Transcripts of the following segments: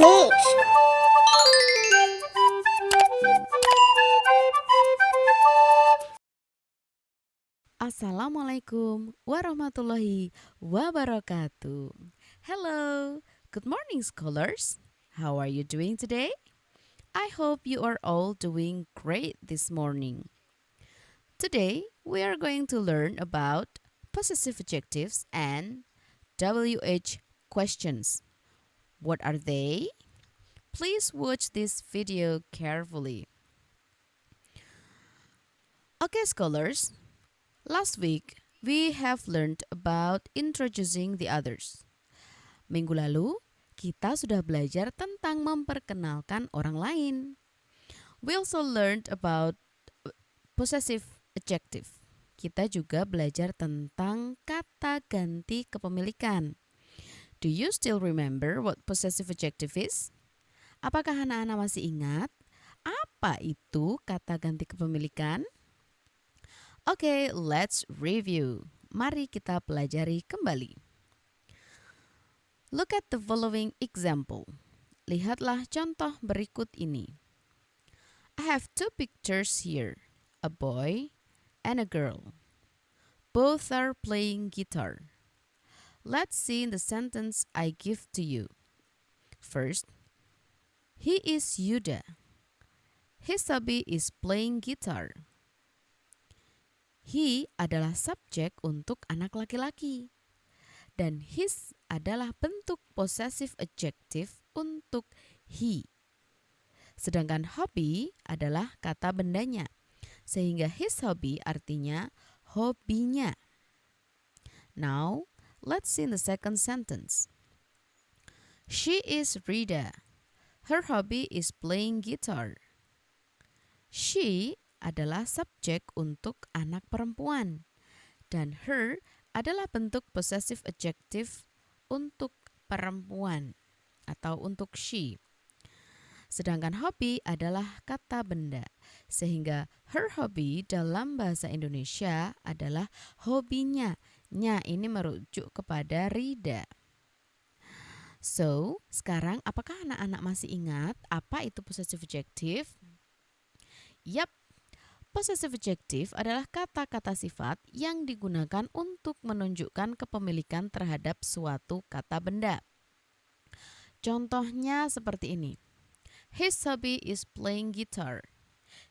English. Assalamualaikum warahmatullahi wabarakatuh. Hello, good morning, scholars. How are you doing today? I hope you are all doing great this morning. Today, we are going to learn about possessive adjectives and WH questions. What are they? Please watch this video carefully. Okay, scholars, last week we have learned about introducing the others. Minggu lalu, kita sudah belajar tentang memperkenalkan orang lain. We also learned about possessive adjective. Kita juga belajar tentang kata ganti kepemilikan. Do you still remember what possessive adjective is? Apakah anak-anak masih ingat apa itu kata ganti kepemilikan? Oke, let's review. Mari kita pelajari kembali. Look at the following example. Lihatlah contoh berikut ini. I have two pictures here, a boy and a girl. Both are playing guitar. Let's see in the sentence I give to you. First, he is Yuda. His hobby is playing guitar. He adalah subjek untuk anak laki-laki. Dan his adalah bentuk possessive adjective untuk he. Sedangkan hobby adalah kata bendanya. Sehingga his hobby artinya hobinya. Now, let's see in the second sentence. She is Rida. Her hobby is playing guitar. She adalah subjek untuk anak perempuan. Dan her adalah bentuk possessive adjective untuk perempuan atau untuk she. Sedangkan hobby adalah kata benda. Sehingga her hobby dalam bahasa Indonesia adalah hobinya. Nya ini merujuk kepada Rida. So, sekarang apakah anak-anak masih ingat apa itu possessive adjective? Yap, possessive adjective adalah kata-kata sifat yang digunakan untuk menunjukkan kepemilikan terhadap suatu kata benda. Contohnya seperti ini. His hobby is playing guitar.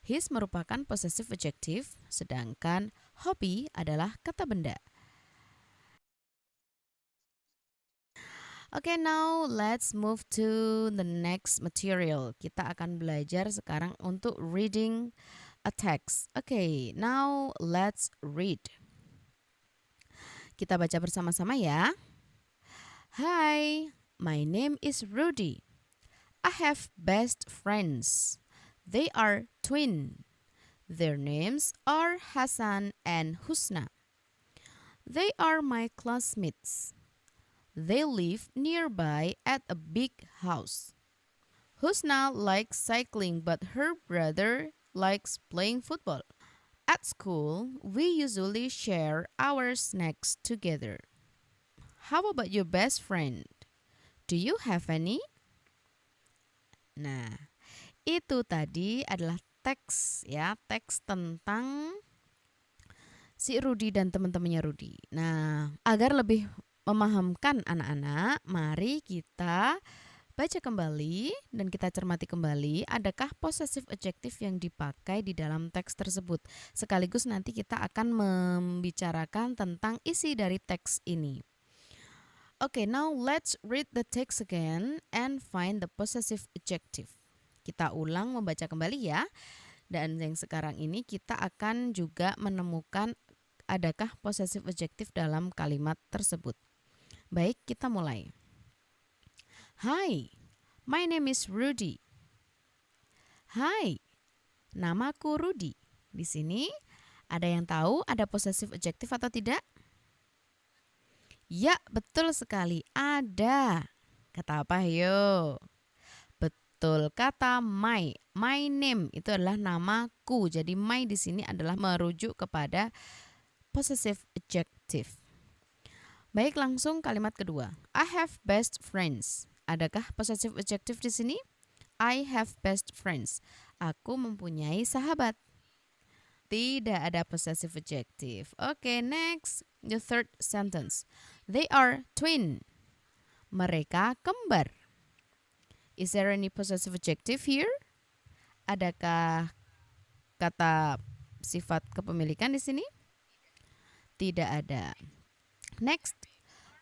His merupakan possessive adjective, sedangkan hobby adalah kata benda. Okay, now let's move to the next material. Kita akan belajar sekarang untuk reading a text. Okay, now let's read. Kita baca bersama-sama ya. Hi, my name is Rudy. I have best friends. They are twin. Their names are Hassan and Husna. They are my classmates. They live nearby at a big house. Husna likes cycling, but her brother likes playing football. At school, we usually share our snacks together. How about your best friend? Do you have any? Nah, itu tadi adalah teks ya, teks tentang si Rudy dan teman-temannya Rudy. Nah, agar lebih memahamkan anak-anak, mari kita baca kembali dan kita cermati kembali adakah possessive adjective yang dipakai di dalam teks tersebut. Sekaligus nanti kita akan membicarakan tentang isi dari teks ini. Okay, now let's read the text again and find the possessive adjective. Kita ulang membaca kembali ya. Dan yang sekarang ini kita akan juga menemukan adakah possessive adjective dalam kalimat tersebut. Baik, kita mulai. Hi, my name is Rudy. Hai, namaku Rudy. Di sini ada yang tahu ada possessive adjective atau tidak? Ya, betul sekali. Ada. Kata apa? Yo. Betul, kata my. My name itu adalah namaku. Jadi my di sini adalah merujuk kepada possessive adjective. Baik, langsung kalimat kedua. I have best friends. Adakah possessive adjective di sini? I have best friends. Aku mempunyai sahabat. Tidak ada possessive adjective. Okay, next. The third sentence. They are twin. Mereka kembar. Is there any possessive adjective here? Adakah kata sifat kepemilikan di sini? Tidak ada. Next.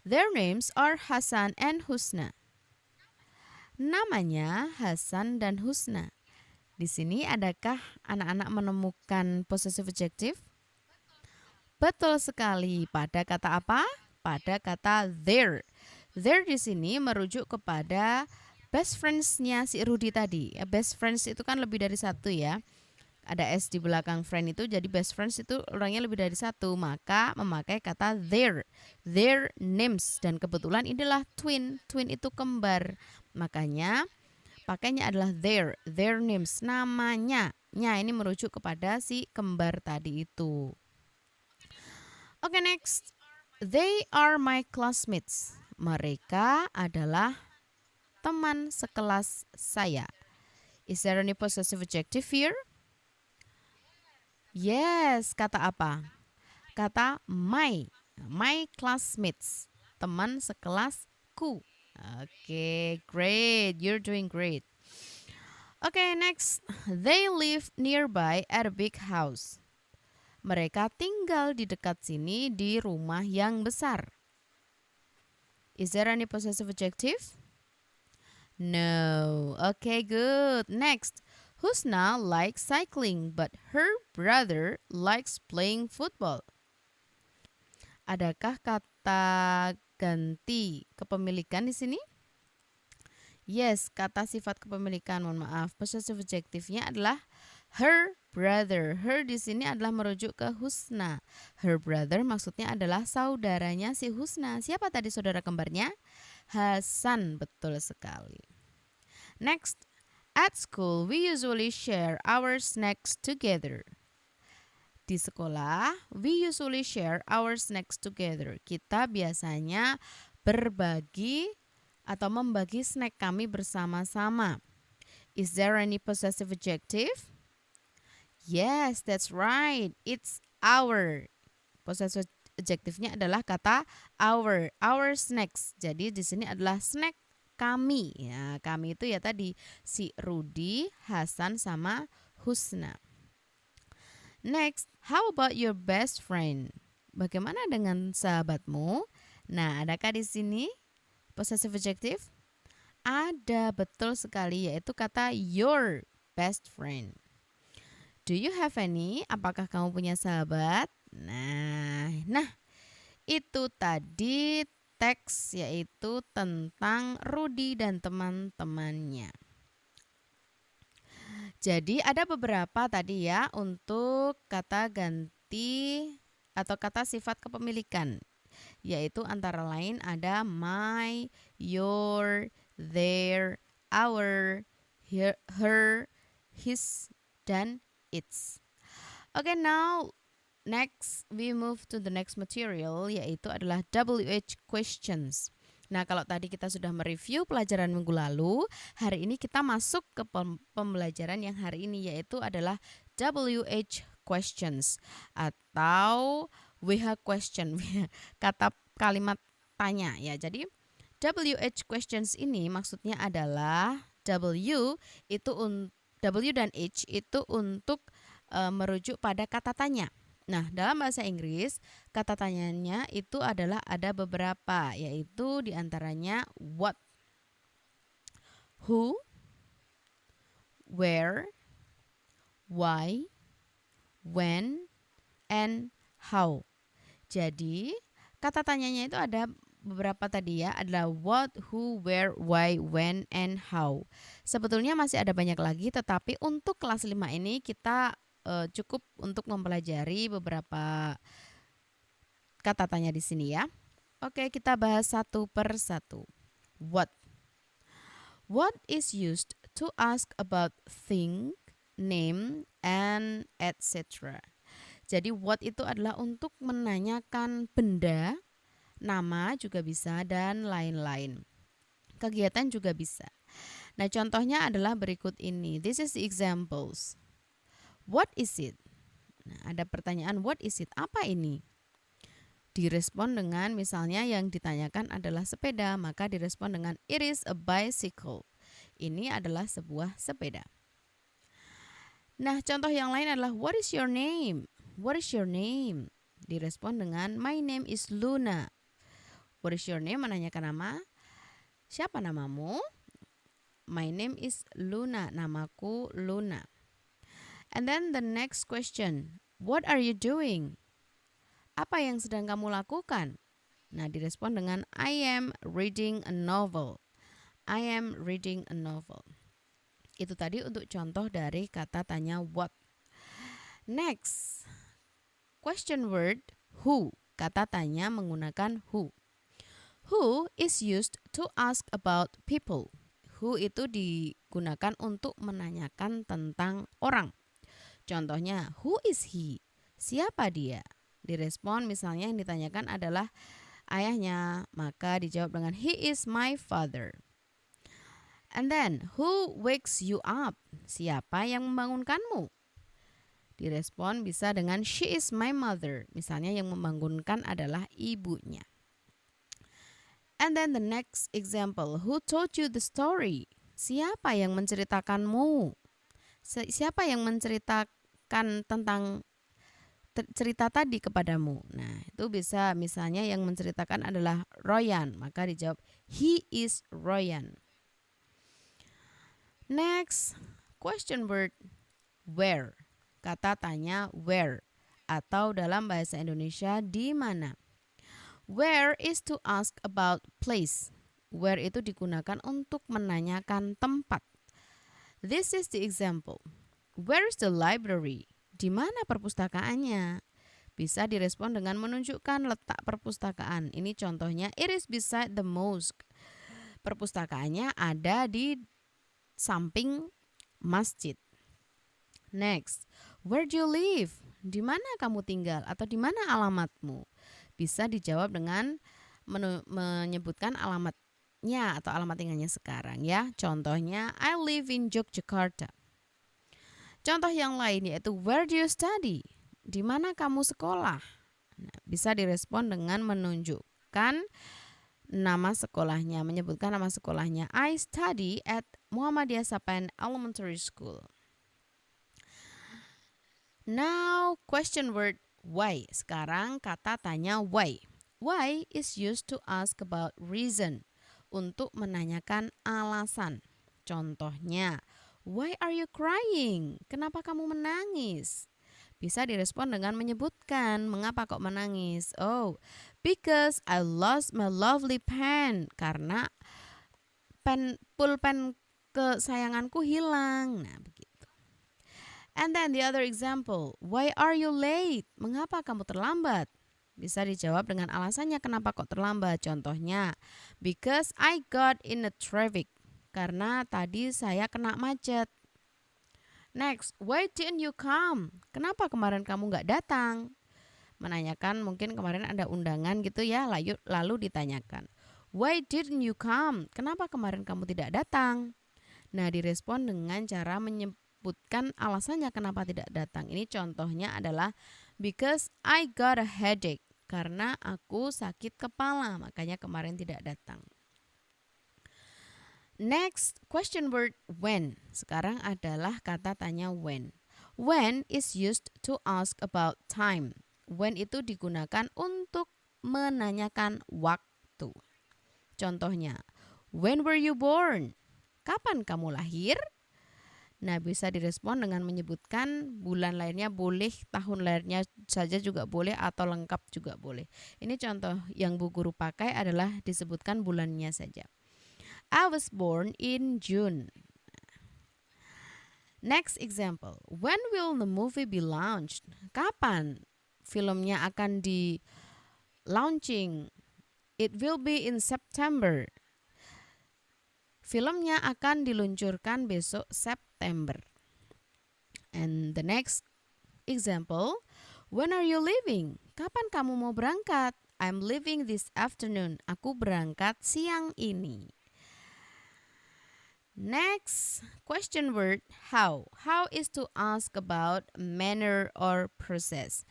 Their names are Hasan and Husna. Namanya Hasan dan Husna. Di sini adakah anak-anak menemukan possessive adjective? Betul sekali. Pada kata apa? Pada kata their. Their di sini merujuk kepada best friends-nya si Rudy tadi. Best friends itu kan lebih dari satu ya. Ada S di belakang friend itu, jadi best friends itu orangnya lebih dari satu. Maka memakai kata their. Their names. Dan kebetulan inilah twin. Twin itu kembar. Makanya pakainya adalah their names, namanya. Nya ini merujuk kepada si kembar tadi itu. Oke, next. They are my classmates. Mereka adalah teman sekelas saya. Is there any possessive adjective here? Yes, kata apa? Kata my. My classmates. Teman sekelasku. Okay, great. You're doing great. Okay, next. They live nearby at a big house. Mereka tinggal di dekat sini di rumah yang besar. Is there any possessive adjective? No. Okay, good. Next. Husna likes cycling, but her brother likes playing football. Adakah kata ganti kepemilikan di sini? Yes, kata sifat kepemilikan, mohon maaf. Possessive adjective-nya adalah her brother. Her di sini adalah merujuk ke Husna. Her brother maksudnya adalah saudaranya si Husna. Siapa tadi saudara kembarnya? Hasan, betul sekali. Next, at school we usually share our snacks together. Di sekolah, we usually share our snacks together. Kita biasanya berbagi atau membagi snack kami bersama-sama. Is there any possessive adjective? Yes, that's right. It's our. Possessive adjective-nya adalah kata our snacks. Jadi di sini adalah snack kami. Ya, kami itu ya tadi si Rudy, Hasan sama Husna. Next, how about your best friend? Bagaimana dengan sahabatmu? Nah, adakah di sini possessive adjective? Ada, betul sekali, yaitu kata your best friend. Do you have any? Apakah kamu punya sahabat? Nah, itu tadi teks yaitu tentang Rudy dan teman-temannya. Jadi ada beberapa tadi ya untuk kata ganti atau kata sifat kepemilikan. Yaitu antara lain ada my, your, their, our, her, his, dan its. Okay, now next we move to the next material yaitu adalah WH questions. Nah, kalau tadi kita sudah mereview pelajaran minggu lalu, hari ini kita masuk ke pembelajaran yang hari ini yaitu adalah WH questions atau WH question, kata kalimat tanya ya. Jadi WH questions ini maksudnya adalah W dan H itu untuk merujuk pada kata tanya. Nah, dalam bahasa Inggris, kata tanyanya itu adalah ada beberapa, yaitu diantaranya what, who, where, why, when, and how. Jadi, kata tanyanya itu ada beberapa tadi ya, adalah what, who, where, why, when, and how. Sebetulnya masih ada banyak lagi, tetapi untuk kelas 5 ini kita cukup untuk mempelajari beberapa kata tanya di sini ya. Oke, kita bahas satu per satu. What? What is used to ask about thing, name, and etc. Jadi what itu adalah untuk menanyakan benda, nama juga bisa, dan lain-lain. Kegiatan juga bisa. Nah, contohnya adalah berikut ini. This is the examples. What is it? Nah, ada pertanyaan what is it? Apa ini? Direspon dengan misalnya yang ditanyakan adalah sepeda, maka direspon dengan it is a bicycle. Ini adalah sebuah sepeda. Nah, contoh yang lain adalah what is your name? What is your name? Direspon dengan my name is Luna. What is your name? Menanyakan nama. Siapa namamu? My name is Luna. Namaku Luna. And then the next question, what are you doing? Apa yang sedang kamu lakukan? Nah, direspon dengan I am reading a novel. I am reading a novel. Itu tadi untuk contoh dari kata tanya what. Next, question word who. Kata tanya menggunakan who. Who is used to ask about people. Who itu digunakan untuk menanyakan tentang orang. Contohnya, who is he? Siapa dia? Direspon misalnya yang ditanyakan adalah ayahnya, maka dijawab dengan he is my father. And then, who wakes you up? Siapa yang membangunkanmu? Direspon bisa dengan she is my mother. Misalnya yang membangunkan adalah ibunya. And then the next example, who told you the story? Siapa yang menceritakanmu? Siapa yang menceritakan tentang cerita tadi kepadamu? Nah, itu bisa misalnya yang menceritakan adalah Royan, maka dijawab he is Royan. Next, question word where. Kata tanya where atau dalam bahasa Indonesia di mana. Where is to ask about place. Where itu digunakan untuk menanyakan tempat. This is the example. Where is the library? Di mana perpustakaannya? Bisa direspon dengan menunjukkan letak perpustakaan. Ini contohnya, it is beside the mosque. Perpustakaannya ada di samping masjid. Next, where do you live? Di mana kamu tinggal atau di mana alamatmu? Bisa dijawab dengan menyebutkan alamatnya atau alamat tinggalnya sekarang ya. Contohnya, I live in Yogyakarta. Contoh yang lain yaitu where do you study? Di mana kamu sekolah? Nah, bisa direspon dengan menunjukkan nama sekolahnya, menyebutkan nama sekolahnya. I study at Muhammadiyah Sapan Elementary School. Now, question word why. Sekarang kata tanya why. Why is used to ask about reason. Untuk menanyakan alasan. Contohnya, why are you crying? Kenapa kamu menangis? Bisa direspon dengan menyebutkan mengapa kok menangis. Oh, because I lost my lovely pen. Karena pulpen kesayanganku hilang. Nah, begitu. And then the other example, why are you late? Mengapa kamu terlambat? Bisa dijawab dengan alasannya kenapa kok terlambat. Contohnya, because I got in a traffic. Karena tadi saya kena macet. Next, why didn't you come? Kenapa kemarin kamu nggak datang? Menanyakan mungkin kemarin ada undangan gitu ya, lalu ditanyakan. Why didn't you come? Kenapa kemarin kamu tidak datang? Nah, direspon dengan cara menyebutkan alasannya kenapa tidak datang. Ini contohnya adalah because I got a headache. Karena aku sakit kepala, makanya kemarin tidak datang. Next, question word when. Sekarang adalah kata tanya when. When is used to ask about time. When itu digunakan untuk menanyakan waktu. Contohnya, when were you born? Kapan kamu lahir? Nah, bisa direspon dengan menyebutkan bulan lahirnya boleh, tahun lahirnya saja juga boleh, atau lengkap juga boleh. Ini contoh yang Bu Guru pakai adalah disebutkan bulannya saja. I was born in June. Next example, when will the movie be launched? Kapan filmnya akan di launching? It will be in September. Filmnya akan diluncurkan besok September. And the next example, when are you leaving? Kapan kamu mau berangkat? I'm leaving this afternoon. Aku berangkat siang ini. Next question word, how. How is to ask about manner or process.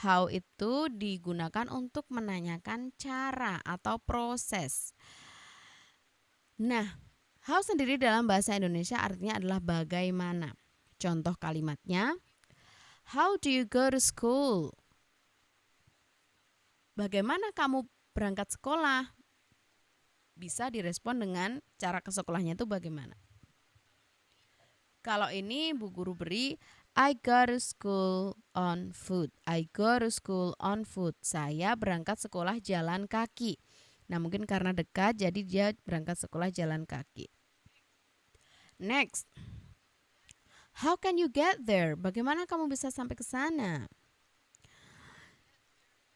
How itu digunakan untuk menanyakan cara atau proses. Nah, how sendiri dalam bahasa Indonesia artinya adalah bagaimana. Contoh kalimatnya, how do you go to school? Bagaimana kamu berangkat sekolah? Bisa direspon dengan cara ke sekolahnya itu bagaimana. Kalau ini Bu Guru beri, I go to school on foot. I go to school on foot. Saya berangkat sekolah jalan kaki. Nah, mungkin karena dekat jadi dia berangkat sekolah jalan kaki. Next. How can you get there? Bagaimana kamu bisa sampai ke sana?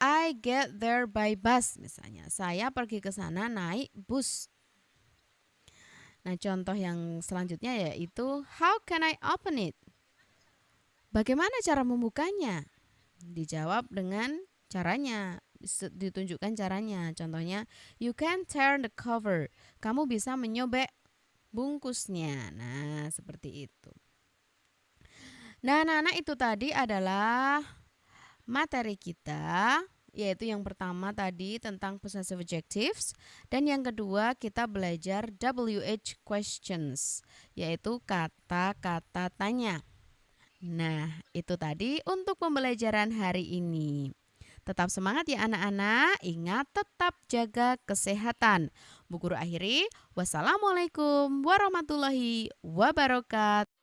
I get there by bus misalnya. Saya pergi ke sana naik bus. Nah, contoh yang selanjutnya yaitu how can I open it? Bagaimana cara membukanya? Dijawab dengan caranya, ditunjukkan caranya. Contohnya, you can turn the cover. Kamu bisa menyobek bungkusnya. Nah, seperti itu. Nah, anak-anak, itu tadi adalah materi kita, yaitu yang pertama tadi tentang possessive adjectives, dan yang kedua kita belajar WH questions, yaitu kata-kata tanya. Nah, itu tadi untuk pembelajaran hari ini. Tetap semangat ya anak-anak, ingat tetap jaga kesehatan. Bu Guru akhiri, wassalamualaikum warahmatullahi wabarakatuh.